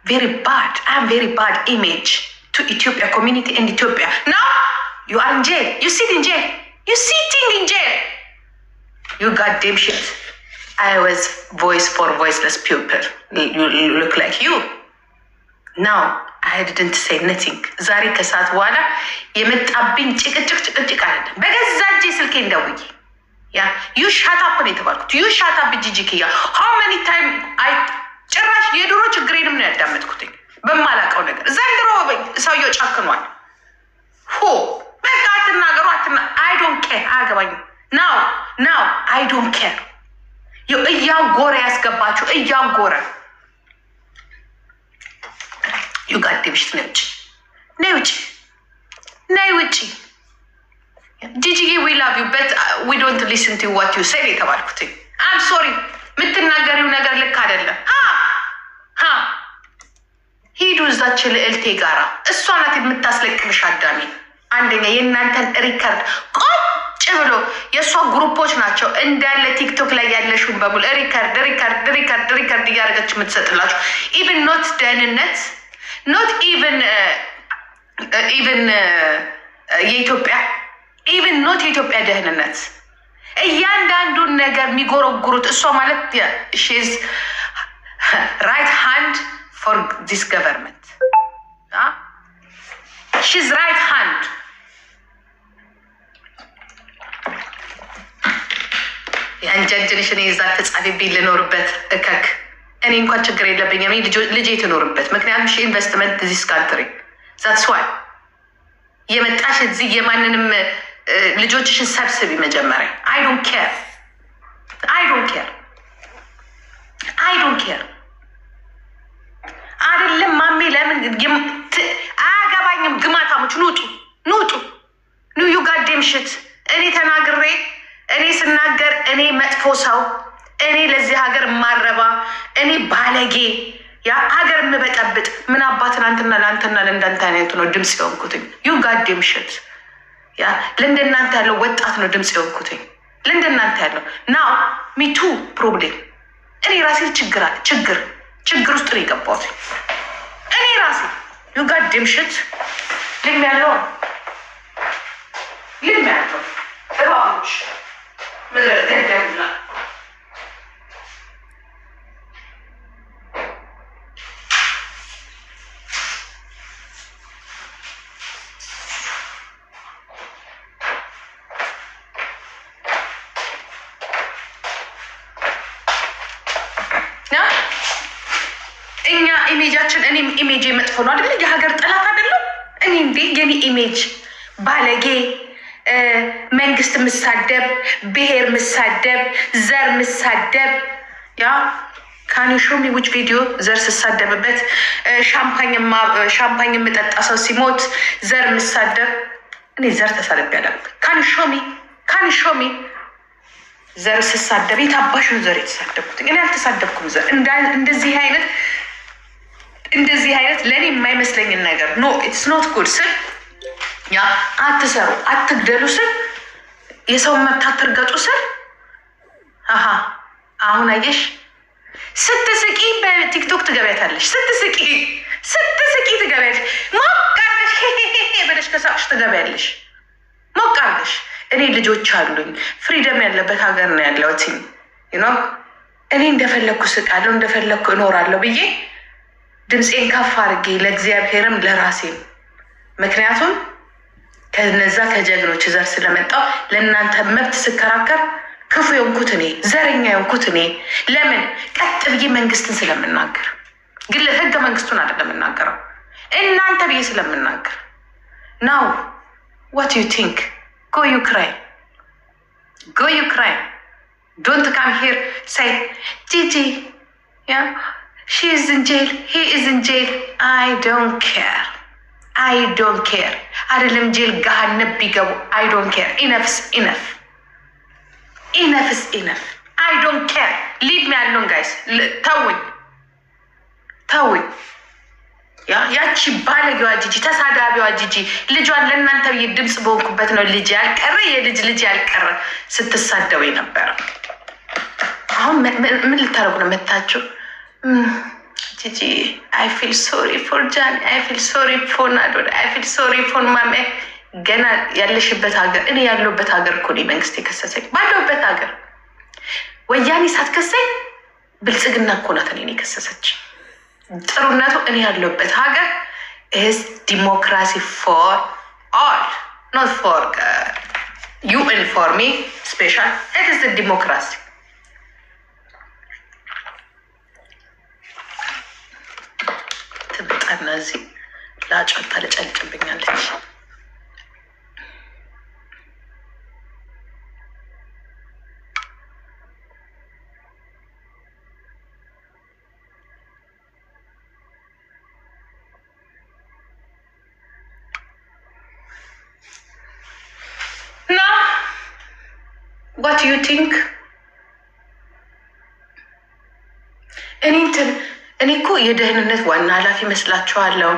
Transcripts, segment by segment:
very bad. I have very bad image to Ethiopia community and Ethiopia. Now you are in jail. You sit in jail. You sitting in jail. You goddamn shit. I was voice for voiceless people. You look like you. Now I didn't say nothing. ዛሬ ከሰዓት በኋላ የመጣብኝ ጭቅጭቅ አይደለም። በገዛ እጄ ስልኬን ደውዬ ያ ዩ ሻት አፕ ነው የተባልኩት። ዩ ሻት አፕ ጂጂኪያ how many time I ጭራሽ የድሮ ችግሬንም ነው ያዳመጥኩትኝ በማላውቀው ነገር። ዘንድሮ ሰውየው ጨክኗል። በቃ አትናገሩ I don't care አያገባኝም። now I don't care እያጎረ ያስገባችሁ እያጎረ you got division ነይ ውጪ ጂጂዬ we love you but we don't listen to what you say የተባልኩት I'm sorry የምትናገሪው ነገር ልክ አይደለም። ሂዱ እዛች ልዕልቴ ጋራ እሷ ናት የምታስለቅምሽ አዳሚ። አንደኛ የእናንተን ሪከርድ ቁጭ ብሎ የእሷ ግሩፖች ናቸው እንዳለ ቲክቶክ ላይ ያለሽውን በሙሉ ሪከርድ እያደረገች የምትሰጥላችሁ ኢቨን ኖት ደህንነት not even የኢትዮጵያ even not የኢትዮጵያ ደህንነት እያንዳንዱን ነገር የሚጎረጉሩት እሷ ማለት she is right hand for this government. She's right hand. የአንጀንጅንሽን የዛት ተጻፊብኝ ልኖርበት እከክ እኔ እንኳን ችግር የለብኝም። ልጄ ትኖርበት። ምክንያቱም ኢንቨስትመንት ዚስ ካንትሪ ዛትስ ዋይ የመጣሽ እዚህ የማንንም ልጆችሽን ሰብስቢ መጀመሪያ። I don't care አይደለም ማሜ ለምን አያገባኝም። ግማታሞች ኑጡ ዩ ጋዴም ሽት እኔ ተናግሬ እኔ ስናገር እኔ መጥፎ ሰው እኔ ለዚህ ሀገር ማረባ እኔ ባለጌ ያ ሀገር ምበጠብጥ ምን አባት ትናንትና ለአንተና ለእንዳንተ አይነቱ ነው ድምፅ የሆንኩትኝ። ዩ ጋዴም ሽት ያ ለእንደናንተ ያለው ወጣት ነው ድምፅ የሆንኩትኝ። ለእንደናንተ ያለው ናው ሚቱ ፕሮብሌም እኔ ራሴ ችግር ውስጥ ነው የገባሁት እኔ ራሴ። ዩ ጋዴም ሽት ልም ያለው እባቦች ምድረደደብላ እኛ ኢሜጃችን እኔ ኢሜጅ መጥፎ ነው አይደል? የሀገር ጠላት አይደለም እኔ እንዴ የኔ ኢሜጅ ባለጌ መንግስት ምሳደብ ብሔር ምሳደብ ዘር ምሳደብ ያ ካን ዩ ሾው ሚ ዊች ቪዲዮ ዘር ስሳደብበት ሻምፓኝ የምጠጣ ሰው ሲሞት ዘር ምሳደብ እኔ ዘር ተሳደብ ያዳል ካን ዩ ሾው ሚ ዘር ስሳደብ የታባሽ ዘር የተሳደብኩት እኔ አልተሳደብኩም። ዘር እንደዚህ አይነት ለእኔ የማይመስለኝን ነገር ኖ ኢትስ ኖት ጉድ ስል ያ አትሰሩ አትግደሉ ስል የሰውን መብት አትርገጡ ስል አሁን አየሽ ስትስቂ በቲክቶክ ትገቢያታለሽ። ስትስቂ ትገቢያለሽ። ሞቃለሽ በለሽ ከሳቅሽ ትገቢያለሽ። ሞቃለሽ እኔ ልጆች አሉኝ። ፍሪደም ያለበት ሀገር ነው ያለሁት። እኔ እንደፈለግኩ ስቃለሁ እንደፈለግኩ እኖራለሁ ብዬ ድምፄን ከፍ አድርጌ ለእግዚአብሔርም ለራሴም ምክንያቱም ከነዛ ከጀግኖች ዘር ስለመጣው ለእናንተ መብት ስከራከር ክፉ የሆንኩት እኔ ዘረኛ የሆንኩት እኔ ለምን ቀጥ ብዬ መንግስትን ስለምናገር ግን ህገ መንግስቱን አይደለም የምናገረው እናንተ ብዬ ስለምናገር ናው what you think go Ukraine don't come here say Gigi yeah she is in jail he is in jail I don't care አይደለም ጄል ገሃነም ቢገቡ I don't care enough is enough I don't care leave me alone guys ተውኝ ያቺ ባለጌዋ ጂጂ ተሳዳቢዋ ጂጂ ልጇን ለእናንተ ብዬ ድምፅ በሆንኩበት ነው ልጅ ያልቀረ የልጅ ያልቀረ ስትሳደበኝ ነበረ። አሁን ምን ልታረጉ ነው መታችሁ ጂጂ አይ ፊል ሶሪ ፎር ጃን አይ ፊል ሶሪ ፎር ናዶር አይ ፊል ሶሪ ፎር ማሜ ገና ያለሽበት ሀገር እኔ ያለሁበት ሀገር እኮ ነው መንግስት የከሰሰኝ ባለሁበት ሀገር ወያኔ ሳትከሰኝ ብልጽግና እኮ ናት እኔን የከሰሰች ጥሩነቱ እኔ ያለሁበት ሀገር is democracy for all not for you and for me special it is the democracy ትብጣና እዚህ ላጫው ታለጨልጭብኛለች What do you think? እኔ እኮ የደህንነት ዋና ኃላፊ መስላችኋለሁ።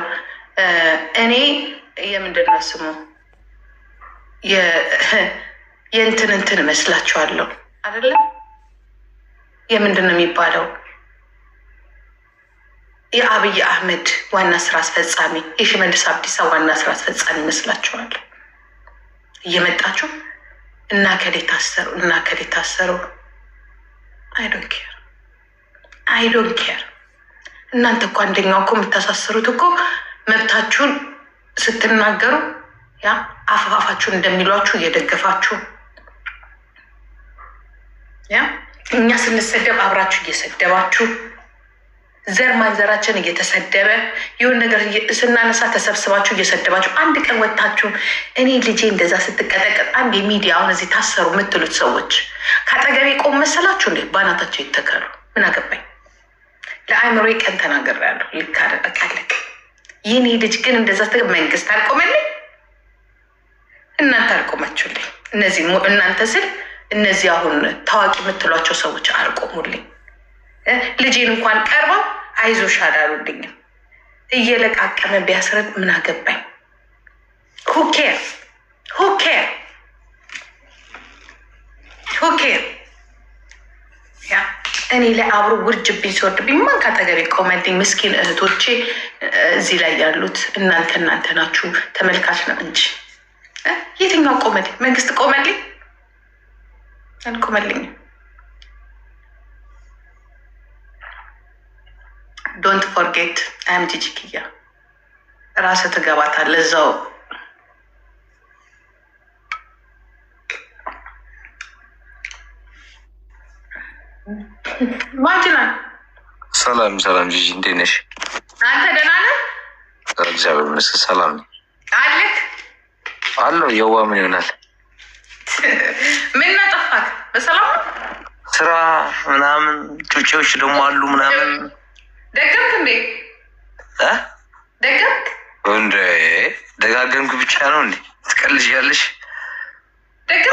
እኔ የምንድን ነው ስሙ የእንትን መስላችኋለሁ አይደለም? የምንድን ነው የሚባለው? የአብይ አህመድ ዋና ስራ አስፈጻሚ፣ የሽመልስ አብዲሳ ዋና ስራ አስፈጻሚ መስላችኋለሁ? እየመጣችሁ እና ከሌ ታሰሩ አይ ዶንት ኬር እናንተ እኮ አንደኛው እኮ የምታሳስሩት እኮ መብታችሁን ስትናገሩ ያ አፋፋችሁን እንደሚሏችሁ እየደገፋችሁ ያ እኛ ስንሰደብ አብራችሁ እየሰደባችሁ ዘር ማንዘራችን እየተሰደበ ይሁን ነገር ስናነሳ ተሰብስባችሁ እየሰደባችሁ አንድ ቀን ወጣችሁ እኔ ልጄ እንደዛ ስትቀጠቀጥ አንድ የሚዲያ አሁን እዚህ ታሰሩ የምትሉት ሰዎች ካጠገቤ ቆም መሰላችሁ እንዴ? ባናታቸው ይተከሉ። ምን አገባኝ? ለአይምሮ ቀን ተናግሬያለሁ። ልካለቅ ይህኔ ልጅ ግን እንደዛ መንግስት አልቆመልኝ፣ እናንተ አልቆማችሁልኝ። እነዚህ እናንተ ስል እነዚህ አሁን ታዋቂ የምትሏቸው ሰዎች አልቆሙልኝ። ልጄን እንኳን ቀርበው አይዞሽ አላሉልኝም። እየለቃቀመ ቢያስረድ ምን አገባኝ? ሁኬር ያ እኔ ላይ አብሮ ውርጅብኝ ሲወርድብኝ ማን ካጠገቤ ቆመልኝ? ምስኪን እህቶቼ እዚህ ላይ ያሉት እናንተ ናችሁ። ተመልካች ነው እንጂ የትኛው ቆመልኝ? መንግስት ቆመልኝ? አልቆመልኝም። ዶንት ፎርጌት አም ጂጂ ኪያ ራስ ትገባታለህ እዛው ማጅና ሰላም ጂጂ እንዴት ነሽ? አንተ ደህና ነህ? እግዚአብሔር ይመስገን ሰላም አለክ አለው። የዋ ምን ይሆናል? ምን ነጠፋክ? በሰላም ስራ ምናምን ጩጬዎች ደግሞ አሉ ምናምን ደገምክ እንዴ? ደገምክ እንዴ? ደጋገምክ ብቻ ነው እንዴ? ትቀልጃለሽ?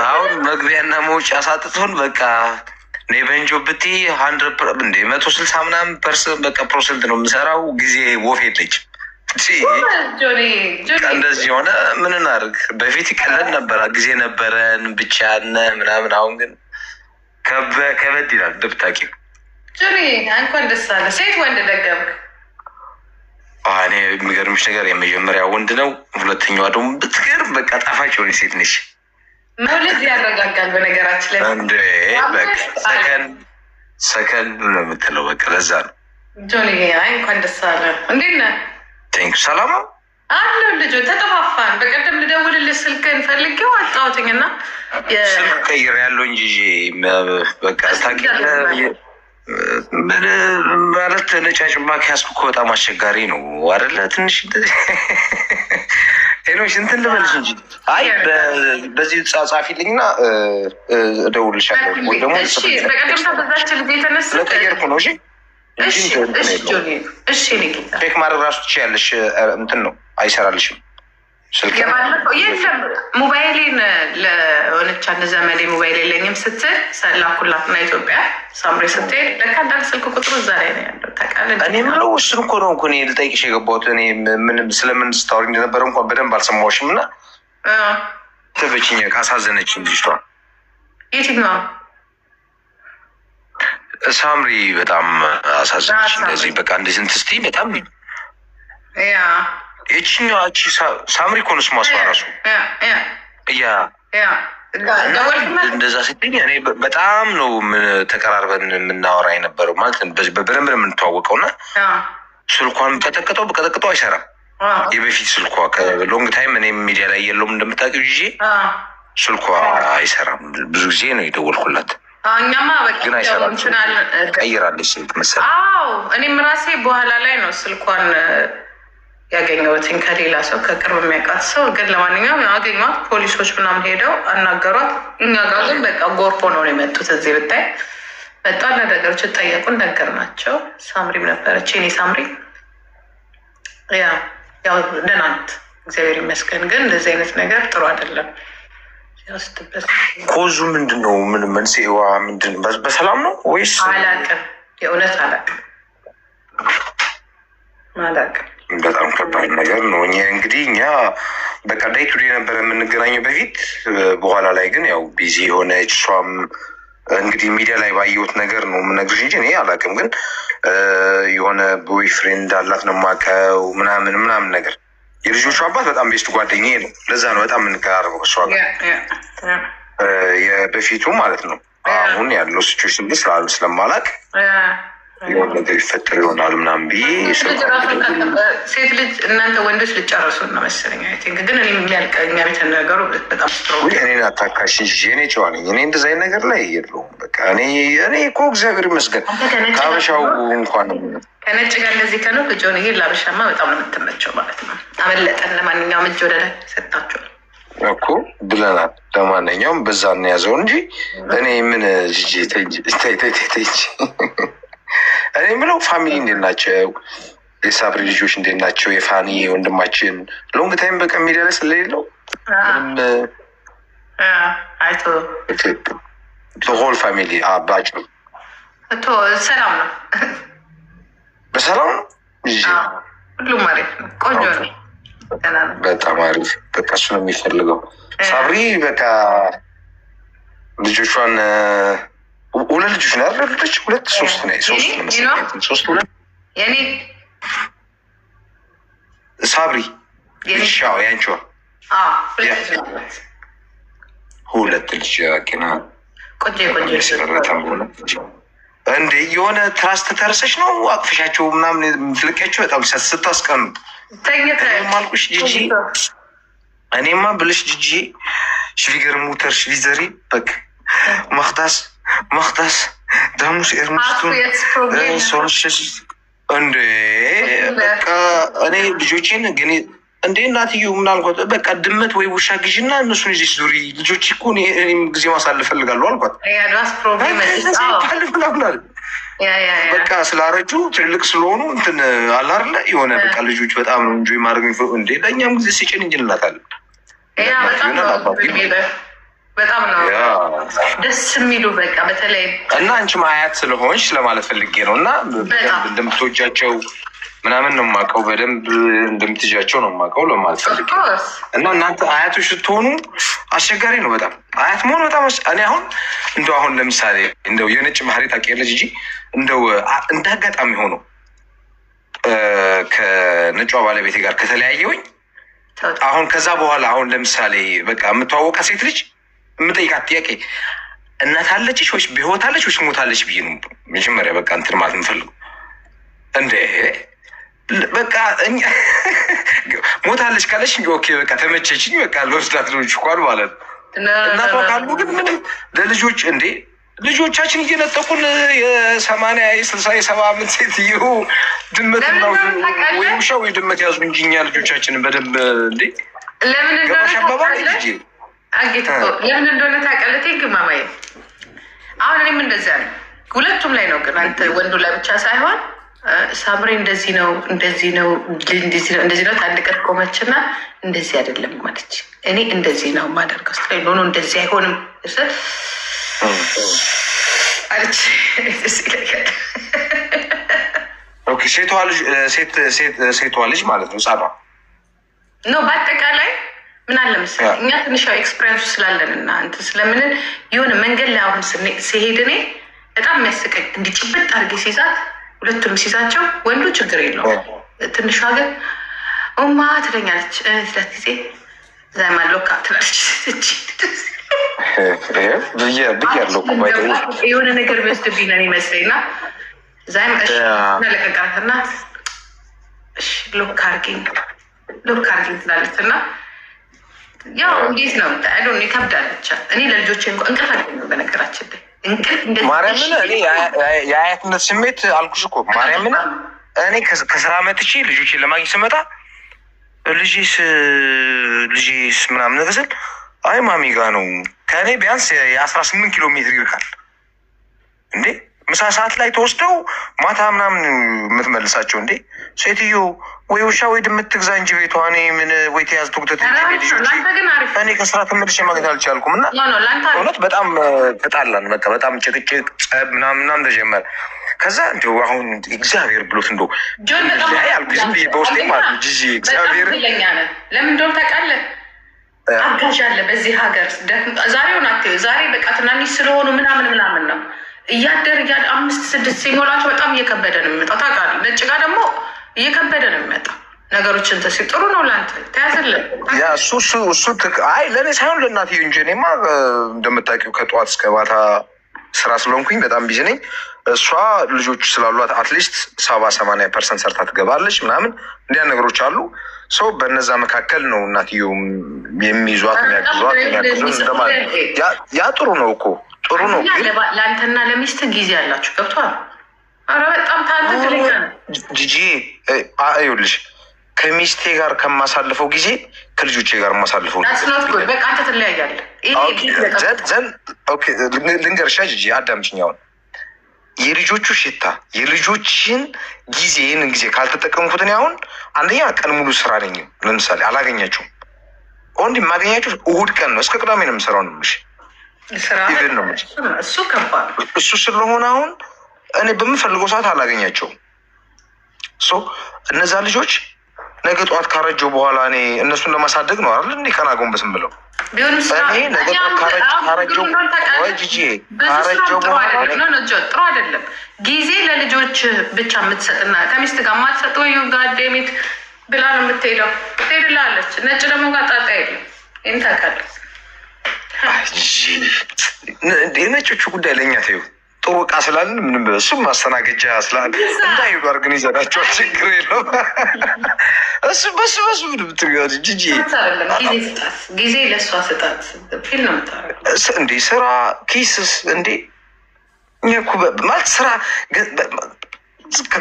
አሁን መግቢያና መውጫ ሳጥቶን በቃ ኔቨንጆ ብቲ 100 እንዴ 160 ምናምን በቃ ፐርሰንት ነው የምሰራው። ጊዜ ወፍ የለችም። እንደዚህ ሆነ ምን እናድርግ? በፊት ይቀለድ ነበር፣ ጊዜ ነበረን ብቻነ ምናምን። አሁን ግን ከበድ ይላል። እንደምታውቂው ጆኒ እንኳን ደስ አለ። ሴት ወንድ ደገምክ? እኔ የሚገርምሽ ነገር የመጀመሪያ ወንድ ነው፣ ሁለተኛዋ ደግሞ ብትገርም በቃ ጣፋጭ የሆነ ሴት ነች። መውለድ ያረጋጋል። በነገራችን ላይ እንዴ በቃ ሰከን ነው የምትለው። በቃ ለዛ ነው ጆኒ እንኳን ደስ አለ። እንዴት ነህ? ቴንክ ሰላም አለው። ልጆ ተጠፋፋን። በቀደም ልደውልልህ ስልክህን ፈልጌው አጣሁትኝና ስልክ ቀይር ያለው እንጂ በቃ ታውቂያለሽ ምን ማለት ነጫጭማ ከያዝኩ እኮ በጣም አስቸጋሪ ነው አይደለ? ትንሽ ሄኖሽ እንትን ልበልሽ እንጂ አይ በዚህ ጻጻፊልኝና እደውልልሻለሁ። ወይ ደግሞ በቀደም ታበዛች ልጅ የተነሳ ለቀየርኩ ነው። እሺ እሺ ቼክ ማድረግ ራሱ ትችያለሽ። እንትን ነው አይሰራልሽም ስልክ የባለፈው የለም። ሞባይሌን ለሆነች አንድ ዘመዴ ሞባይል የለኝም ስትል ሰላኩላትና ኢትዮጵያ ሳምሬ ስትሄድ ለካ እንዳለ ስልክ ቁጥሩ እዛ ላይ ነው ያለው። ታውቃለህ? እኔ የምለው እሱን እኮ ነው እኔ ልጠይቅሽ የገባሁት። እኔ ምንም ስለምን ስታወሪ እንደነበረ እንኳን በደንብ አልሰማሁሽም እና ተበችኝ ካሳዘነችኝ ልጅቷ። የትኛዋ? ሳምሪ በጣም አሳዘነች። እንደዚህ በቃ እንደዚህ እንትን ስትይ በጣም የችኛዋ ሳምሪ እኮ ነው ስሟ እሷ እራሱ እንደዛ ስትኝ እኔ በጣም ነው ተቀራርበን የምናወራ የነበረው ማለት በደንብ የምንተዋወቀው እና ስልኳን በቀጠቅጠው አይሰራም። የበፊት ስልኳ ከሎንግ ታይም እኔም ሚዲያ ላይ የለውም እንደምታውቂው ይዤ ስልኳ አይሰራም። ብዙ ጊዜ ነው የደወልኩላት እኛማ ግን አይሰራም። ቀይራለች ስልክ መሰለኝ። እኔም ራሴ በኋላ ላይ ነው ስልኳን ያገኘሁትኝ ከሌላ ሰው ከቅርብ የሚያውቃት ሰው። ግን ለማንኛውም አገኟት፣ ፖሊሶች ምናምን ሄደው አናገሯት። እኛ ጋር ግን በቃ ጎርፎ ነው የመጡት። እዚህ ብታይ በጣም ነገሮች ጠየቁን፣ ነገር ናቸው። ሳምሪም ነበረች የኔ ሳምሪ። ያው ደህና ናት እግዚአብሔር ይመስገን። ግን እንደዚህ አይነት ነገር ጥሩ አይደለም። ኮዙ ምንድን ነው? ምን መንስኤዋ ምንድን? በሰላም ነው ወይስ? አላውቅም፣ የእውነት አላውቅም። በጣም ከባድ ነገር ነው። እንግዲህ እኛ በቃ ዳይ ቱ ዴይ ነበረ የምንገናኘው በፊት። በኋላ ላይ ግን ያው ቢዚ የሆነች እሷም እንግዲህ ሚዲያ ላይ ባየሁት ነገር ነው የምነግርሽ እንጂ እኔ አላውቅም። ግን የሆነ ቦይ ፍሬንድ አላት ነው የማውቀው ምናምን ነገር። የልጆቹ አባት በጣም ቤስት ጓደኛዬ ነው። ለዛ ነው በጣም የምንቀራረበው እሷ ጋር የበፊቱ ማለት ነው። አሁን ያለው ሲቹዌሽን ግን ስለማላውቅ የሆነ ነገር ይፈጠር ይሆናል ምናምን ብዬ ሴት ልጅ እናንተ ወንዶች ልጨርሱ ነው መሰለኝ። ግን እኔ የሚያልቀኛ ቤት ነገሩ በጣም እኔን አታካሽ እንጂ እኔ ጨዋ ነኝ። እኔ እንደዚ አይነት ነገር ላይ የለውም። በቃ እኔ እኮ እግዚአብሔር ይመስገን ከሀበሻው እንኳን ከነጭ ጋር እንደዚህ ከነው ልጆን ይሄ ለሀበሻማ በጣም ነው የምትመቸው ማለት ነው። አመለጠን። ለማንኛውም እጅ ወደ ላይ ሰጣችኋል እኮ ብለናል። ለማንኛውም በዛ እንያዘው እንጂ እኔ ምን ተይ እኔ የምለው ፋሚሊ እንዴት ናቸው? የሳብሪ ልጆች እንዴት ናቸው? የፋኒ ወንድማችን ሎንግ ታይም በቀን ሚዲያ ላይ ስለሌለው ሆል ፋሚሊ አባጭ ሰላም ነው። በሰላም ነው። ሁሉም አሪፍ ነው። ቆንጆ ነው። በጣም አሪፍ። በቃ እሱ ነው የሚፈልገው ሳብሪ። በቃ ልጆቿን ሁለት ልጆች ነው ያለች። ሶስት ሁለት የኔ ሳብሪ ልሻው ያንቺዋ ሁለት ልጅ ያቂና እንዴ የሆነ ትራስ ተተርሰሽ ነው አቅፍሻቸው ምናምን የምትልቂያቸው። በጣም ስታስቀኑ ማልኩሽ ጂጂ። እኔማ ብልሽ ጂጂ ሽቪገር ሙተር ሽቪዘሪ በቃ መክታስ ዳሙስ ኤርሙስቱን ሶርሽስ እንዴ በቃ እኔ ልጆችን ግን እንዴ እናትዩ ምናልኳት በቃ ድመት ወይ ውሻ ግዥና እነሱን ይዘሽ ዙሪ። ልጆች እኮ እኔም ጊዜ ማሳለፍ እፈልጋለሁ አልኳት። በቃ ስላረጁ ትልቅ ስለሆኑ እንትን አላርለ የሆነ በቃ ልጆች በጣም ነው እንጆይ ማድረግ እንዴ ለእኛም ጊዜ ሲጭን እንጂ እንላታለን። በጣም ነው ደስ የሚሉ በቃ በተለይ እና አንቺም አያት ስለሆንሽ ለማለት ፈልጌ ነው። እና እንደምትወጃቸው ምናምን ነው የማውቀው፣ በደንብ እንደምትጃቸው ነው የማውቀው ለማለት ፈልጌ እና እናንተ አያቶች ስትሆኑ አስቸጋሪ ነው በጣም አያት መሆን በጣም እኔ አሁን ለምሳሌ እንደው የነጭ ባህሪ ታውቂያለሽ እንጂ እንደው እንደ አጋጣሚ ሆኖ ከነጯ ባለቤቴ ጋር ከተለያየሁኝ አሁን ከዛ በኋላ አሁን ለምሳሌ በቃ የምትዋወቃ ሴት ልጅ የምጠይቃት ጥያቄ እናት አለችሽ ወይስ በህይወት አለች ወይስ ሞታለች ብዬ ነው መጀመሪያ በቃ እንትን ማለት የምፈልገው። እንዴ በቃ ሞታለች ካለች ኦኬ በቃ ተመቸችኝ በቃ ለወስዳት ልጆች እንኳን ማለት ነው። እናቷ ካሉ ግን ምንም ለልጆች እንዴ ልጆቻችን እየነጠቁን የ80 የ60 የ70 ዓመት ሴትዮ ድመት ነው ወይ ውሻ ወይ ድመት ያዙ እንጂ እኛ ልጆቻችንን በደንብ እንዴ ለምን እንደሆነ ታውቃለህ? ግማማዬ አሁን እኔም እንደዚያ ነው። ሁለቱም ላይ ነው ግን አንተ ወንዱ ላይ ብቻ ሳይሆን ሳምሬ እንደዚህ ነው ታንድ ቀን ቆመችና እንደዚህ አይደለም ማለች። እኔ እንደዚህ ነው የማደርገው ስትለኝ ኖ እንደዚህ አይሆንም አለች። ሴቷ ልጅ ማለት ነው ጻባ ነው። በአጠቃላይ ምን አለ መሰለኝ እኛ ትንሽ ኤክስፔሪንስ ስላለን እና እንትን ስለምንን የሆነ መንገድ ላይ አሁን ሲሄድ እኔ በጣም የሚያስቀኝ እንዲህ ጭብጥ አድርጌ ሲይዛት ሁለቱንም ሲይዛቸው ወንዱ ችግር የለውም። ትንሿ ግን ኦማ ትለኛለች። ስለት ጊዜ ዛይማሎካ ትላለች። የሆነ ነገር ቢወስድብኝ ነው የሚመስለኝ እና ዛይም ለቀቃትና ሎክ አድርጊኝ ትላለች እና ያው እንዴት ነው ታያለሁ። ይከብዳለች። እኔ ለልጆቼ እንቅልፍ አለኝ በነገራችን ላይ ማርያምን እኔ የአያትነት ስሜት አልኩሽ እኮ ማርያምን እኔ ከስራ መጥቼ ልጆቼን ለማግኘት ስመጣ ልጄስ ምናምን ነገር ስል አይ ማሚ ጋ ነው ከእኔ ቢያንስ የ18 ኪሎ ሜትር ይርቃል እንዴ ምሳ ሰዓት ላይ ተወስደው ማታ ምናምን የምትመልሳቸው እንዴ ሴትዮ ወይ ውሻ ወይ ድመት ትግዛ እንጂ ቤቷ እኔ ምን ወይ ተያዝ ትጉተት እኔ ከስራ ተመልሼ ማግኘት አልቻልኩም እና እውነት በጣም ተጣላን። በቃ በጣም ጭቅጭቅ ጸብ ምናምን ተጀመረ። ከዛ እንዲሁ አሁን እግዚአብሔር ብሎት እንደው ያልኩ ዝም ብዬ በውስጤ ማለት ነው ጂጂ እግዚአብሔር ለምን እንደሆነ ታውቃለህ? አጋዥ አለ በዚህ ሀገር ዛሬውን ዛሬ በቃ ትናንሽ ስለሆኑ ምናምን ነው እያደር 5-6 ሲሞላቸው በጣም እየከበደ ነው የሚመጣው። ታውቃለህ ነጭ ጋር ደግሞ እየከበደ ነው የሚመጣው። ነገሮችን ተሲ ጥሩ ነው ለአንተ ተያዝልን። ያ እሱ አይ ለእኔ ሳይሆን ለእናትዬ እንጂ እኔማ እንደምታውቂው ከጠዋት እስከ ማታ ስራ ስለሆንኩኝ በጣም ቢዚ ነኝ። እሷ ልጆቹ ስላሏት አትሊስት 70-80% ሰርታ ትገባለች ምናምን እንዲያ ነገሮች አሉ። ሰው በነዛ መካከል ነው እናትዬው የሚይዟት የሚያግዟት እንደማለት ያ ጥሩ ነው እኮ ጥሩ ነው። ግን ለአንተና ለሚስት ጊዜ ያላችሁ ገብቷል። ኧረ በጣም ታድለኛ ነው ጂጂ። ይኸውልሽ ከሚስቴ ጋር ከማሳልፈው ጊዜ ከልጆቼ ጋር የማሳልፈው በቃ አንተ ትለያያለህ። ልንገርሻ ጂጂ አዳምጪኝ። አሁን የልጆቹ ሽታ የልጆችን ጊዜ ይህንን ጊዜ ካልተጠቀምኩት እኔ አሁን አንደኛ ቀን ሙሉ ስራ ነኝ። ለምሳሌ አላገኛቸውም። እንዲ የማገኛቸው እሑድ ቀን ነው። እስከ ቅዳሜ ነው የምሰራው ነው የምልሽ። እሱ ስለሆነ አሁን እኔ በምፈልገው ሰዓት አላገኛቸውም። እነዛ ልጆች ነገ ጠዋት ካረጀው በኋላ እኔ እነሱን ለማሳደግ ነው አይደል እንዴ ቀና ጎንበስም ብለው እኔ ነገ ካረጀው ጥሩ አይደለም። ጊዜ ለልጆች ብቻ የምትሰጥና ከሚስት ጋር የማትሰጥ ወይ ጋዴሚት ብላ ነው የምትሄደው። ትሄድላለች። ነጭ ደግሞ ጋር ጣጣ የለም። ይህን ታውቃለህ። የነጮቹ ጉዳይ ለእኛ ተይው። ጥሩ እቃ ስላለን ምንም እሱም ማስተናገጃ ስላለ እንዳይሄዱ አድርገን ይዘናቸዋል። ችግር የለውም። እሱ በሱ ጂጂ ጊዜ ለእሷ ስጣት። ፊል ነው የምታረገው እንዴ ስራ ኪስስ እንዴ እኛ እኮ ማለት ስራ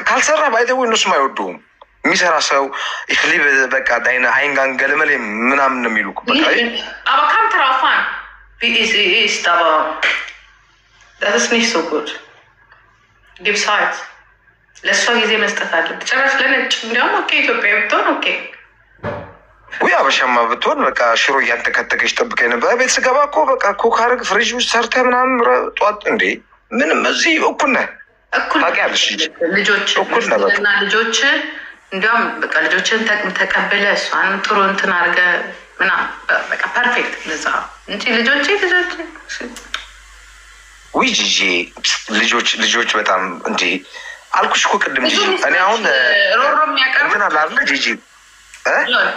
ካልሰራ ባይተው እነሱም አይወዱም። የሚሰራ ሰው ይክሊ በቃ አይንጋን ገልመሌ ምናምን ነው የሚሉ በቃ አባካም ትራፋን ቢኢስታባ Das ist nicht so gut. Gib's halt. ለእሷ ጊዜ መስጠት አለብህ። ጭራሽ ለነጭ እንዲያውም ኦኬ ኢትዮጵያ ብትሆን ኦኬ ወይ አበሻማ ብትሆን በቃ ሽሮ እያንተከተከች ጠብቀኝ ነበር። ቤት ስገባ እኮ በቃ ኮክ አድርግ ፍሪጅ ውስጥ ሰርተህ ምናምን ጠዋት እንዴ ምንም እዚህ እኩል ነህ ታውቂያለሽ። ልጆች እኩል ነህ እና ልጆች እንዲያውም በቃ ልጆችን ተቀብለህ እሷን ጥሩ እንትን አድርገህ ምናምን በቃ ፐርፌክት ለዛ እንጂ ልጆች ውይ ጂጂ ልጆች በጣም እንዴ አልኩሽ እኮ ቅድም ጂጂ እኔ አሁን ሮሮ የሚያቀርቡት ምን አላለ ጂጂ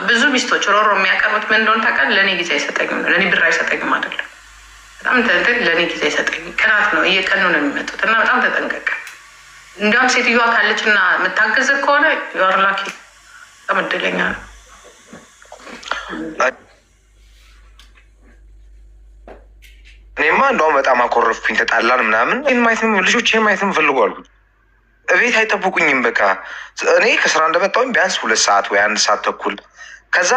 ብዙ ሚስቶች ሮሮ የሚያቀርቡት ምን እንደሆነ ታውቃለህ? ለእኔ ጊዜ አይሰጠኝም፣ ለእኔ ብር አይሰጠኝም አይደለም። በጣም ለእኔ ጊዜ አይሰጠኝም። ቅናት ነው፣ እየቀኑ ነው የሚመጡት እና በጣም ተጠንቀቅ። እንዲያውም ሴትዮዋ ካለች እና የምታገዝ ከሆነ ላኪ በጣም እድለኛ ነው። እኔማ እንደውም በጣም አኮረፍኩኝ። ተጣላን ምናምን ማየትም ልጆች ማየትም ፈልጉ አልኩት። እቤት አይጠብቁኝም። በቃ እኔ ከስራ እንደመጣሁኝ ቢያንስ 2 ሰዓት ወይ 1 ሰዓት ተኩል ከዛ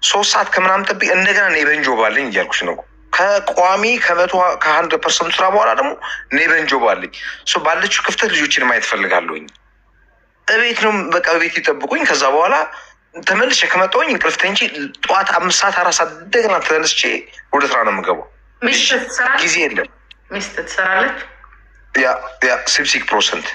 3 ሰዓት ከምናምን ጠብቅ እንደገና ኔበንጆ ባለኝ እያልኩሽ ነው። ከቋሚ ከ100% ስራ በኋላ ደግሞ ኔበንጆ ባለኝ ባለችው ክፍተት ልጆችን ማየት ፈልጋለሁኝ። እቤት ነው በቃ እቤት ይጠብቁኝ። ከዛ በኋላ ተመልሼ ከመጣሁኝ እንቅልፍ ተንጂ ጠዋት 5 ሰዓት 4 ሰዓት እንደገና ተነስቼ ወደ ስራ ነው የምገባው። ጊዜ የለም። ሚስት ትሰራለች። ያ 60%.